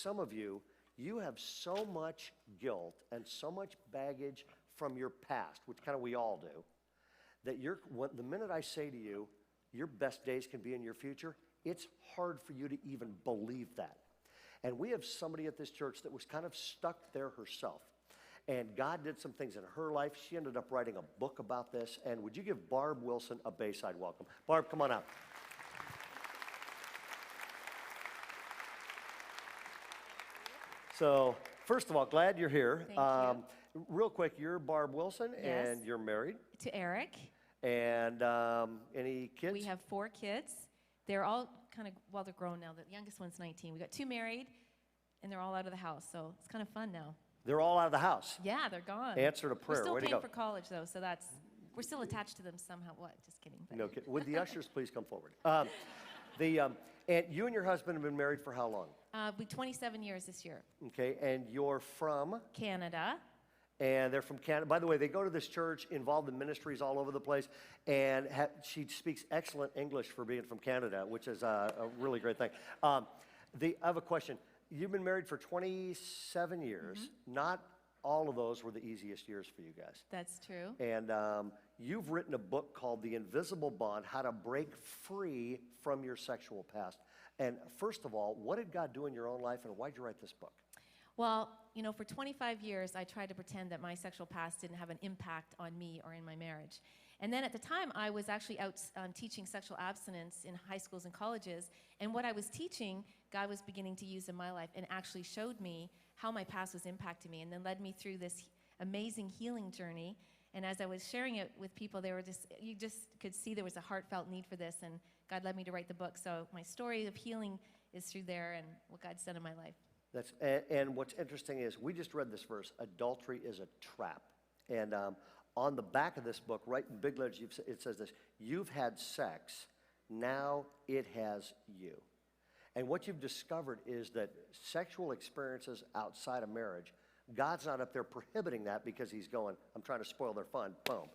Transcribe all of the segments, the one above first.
some of you, you have so much guilt and so much baggage from your past, which kind of we all do, that the minute I say to you, your best days can be in your future, it's hard for you to even believe that. And we have somebody at this church that was kind of stuck there herself. And God did some things in her life. She ended up writing a book about this. And would you give Barb Wilson a Bayside welcome? Barb, come on out. So, first of all, glad you're here. Thank you. Real quick, you're Barb Wilson, Yes. and you're married. To Eric. And any kids? We have 4 kids. They're all kind of, well, they're grown now. The youngest one's 19. We got 2 married, and they're all out of the house. So it's kind of fun now. They're all out of the house. Yeah, they're gone. Answer to prayer. We're still Way to paying go. for college, though, so we're still attached to them somehow. What? Just kidding. But. No kidding. Would the ushers please come forward? And you and your husband have been married for how long? Be 27 years this year. Okay, and you're from? Canada. And they're from Canada. By the way, they go to this church, involved in ministries all over the place, and she speaks excellent English for being from Canada, which is a really great thing. I have a question. You've been married for 27 years. Mm-hmm. Not all of those were the easiest years for you guys. That's true. And you've written a book called The Invisible Bond, How to Break Free from Your Sexual Past. And first of all, what did God do in your own life, and why did you write this book? Well, you know, for 25 years, I tried to pretend that my sexual past didn't have an impact on me or in my marriage. And then at the time, I was actually out teaching sexual abstinence in high schools and colleges. And what I was teaching, God was beginning to use in my life and actually showed me how my past was impacting me and then led me through this amazing healing journey. And as I was sharing it with people, you just could see there was a heartfelt need for this. And God led me to write the book. So my story of healing is through there and what God's done in my life. And what's interesting is we just read this verse, adultery is a trap. And on the back of this book, right in big letters, it says this, you've had sex, now it has you. And what you've discovered is that sexual experiences outside of marriage, God's not up there prohibiting that because he's going, I'm trying to spoil their fun, boom.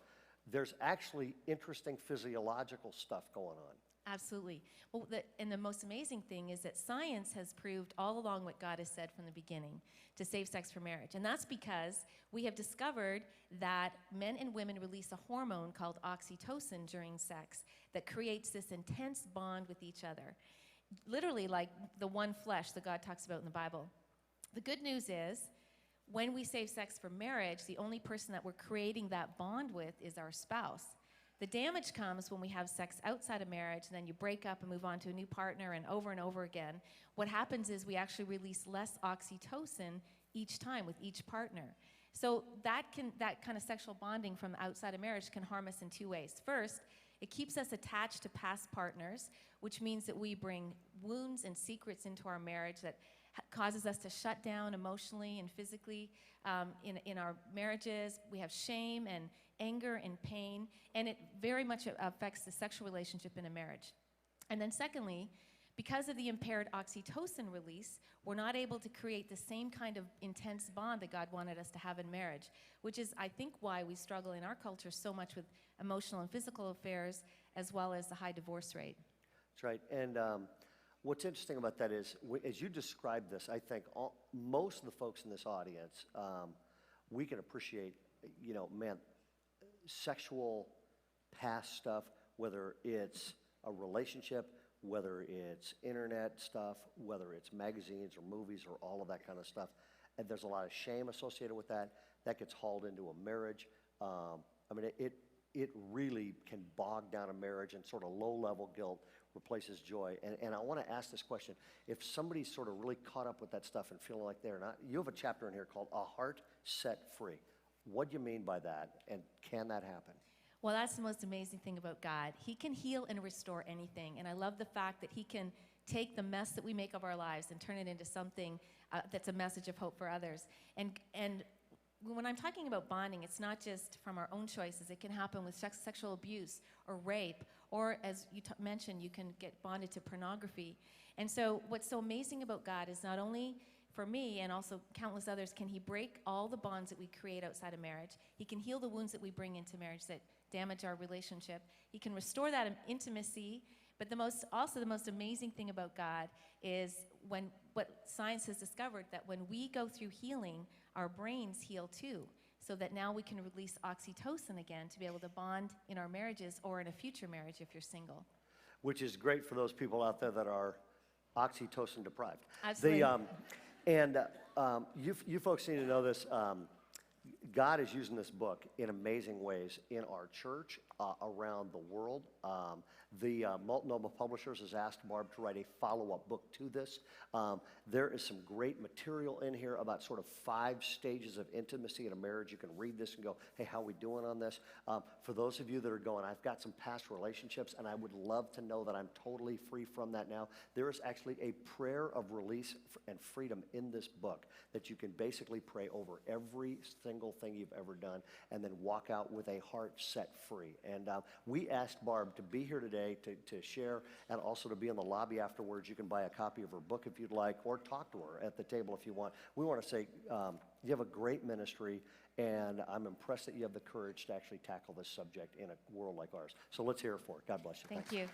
There's actually interesting physiological stuff going on. Absolutely. Well, and the most amazing thing is that science has proved all along what God has said from the beginning, to save sex for marriage. And that's because we have discovered that men and women release a hormone called oxytocin during sex that creates this intense bond with each other. Literally like the one flesh that God talks about in the Bible. The good news is, when we save sex for marriage, the only person that we're creating that bond with is our spouse. The damage comes when we have sex outside of marriage and then you break up and move on to a new partner and over again. What happens is we actually release less oxytocin each time with each partner. So that kind of sexual bonding from outside of marriage can harm us in 2 ways. First, it keeps us attached to past partners, which means that we bring wounds and secrets into our marriage that causes us to shut down emotionally and physically in our marriages. We have shame and anger and pain, and it very much affects the sexual relationship in a marriage. And then secondly, because of the impaired oxytocin release, we're not able to create the same kind of intense bond that God wanted us to have in marriage, which is, I think, why we struggle in our culture so much with emotional and physical affairs, as well as the high divorce rate. That's right. And what's interesting about that is, as you describe this, I think most of the folks in this audience, we can appreciate, you know, man, sexual past stuff, whether it's a relationship, whether it's internet stuff, whether it's magazines or movies or all of that kind of stuff. And there's a lot of shame associated with that. That gets hauled into a marriage. I mean, it really can bog down a marriage, and sort of low-level guilt replaces joy. And I want to ask this question. If somebody's sort of really caught up with that stuff and feeling like they're not, you have a chapter in here called A Heart Set Free. What do you mean by that, and can that happen? Well, that's the most amazing thing about God. He can heal and restore anything, and I love the fact that he can take the mess that we make of our lives and turn it into something that's a message of hope for others. And when I'm talking about bonding, it's not just from our own choices. It can happen with sexual abuse or rape, or as you mentioned, you can get bonded to pornography. And so what's so amazing about God is not only for me and also countless others, can he break all the bonds that we create outside of marriage. He can heal the wounds that we bring into marriage that damage our relationship. He can restore that intimacy. But the most amazing thing about God is when what science has discovered, that when we go through healing, our brains heal too, so that now we can release oxytocin again to be able to bond in our marriages or in a future marriage if you're single. Which is great for those people out there that are oxytocin deprived. Absolutely. You folks need to know this. God is using this book in amazing ways in our church, around the world. The Molten Noble Publishers has asked Barb to write a follow-up book to this. There is some great material in here about sort of 5 stages of intimacy in a marriage. You can read this and go, hey, how are we doing on this? For those of you that are going, I've got some past relationships, and I would love to know that I'm totally free from that now. There is actually a prayer of release and freedom in this book that you can basically pray over every single thing you've ever done and then walk out with a heart set free. And we asked Barb to be here today to share, and also to be in the lobby afterwards. You can buy a copy of her book if you'd like, or talk to her at the table if you want. We want to say you have a great ministry, and I'm impressed that you have the courage to actually tackle this subject in a world like ours. So let's hear it for it. God bless you. Thank you.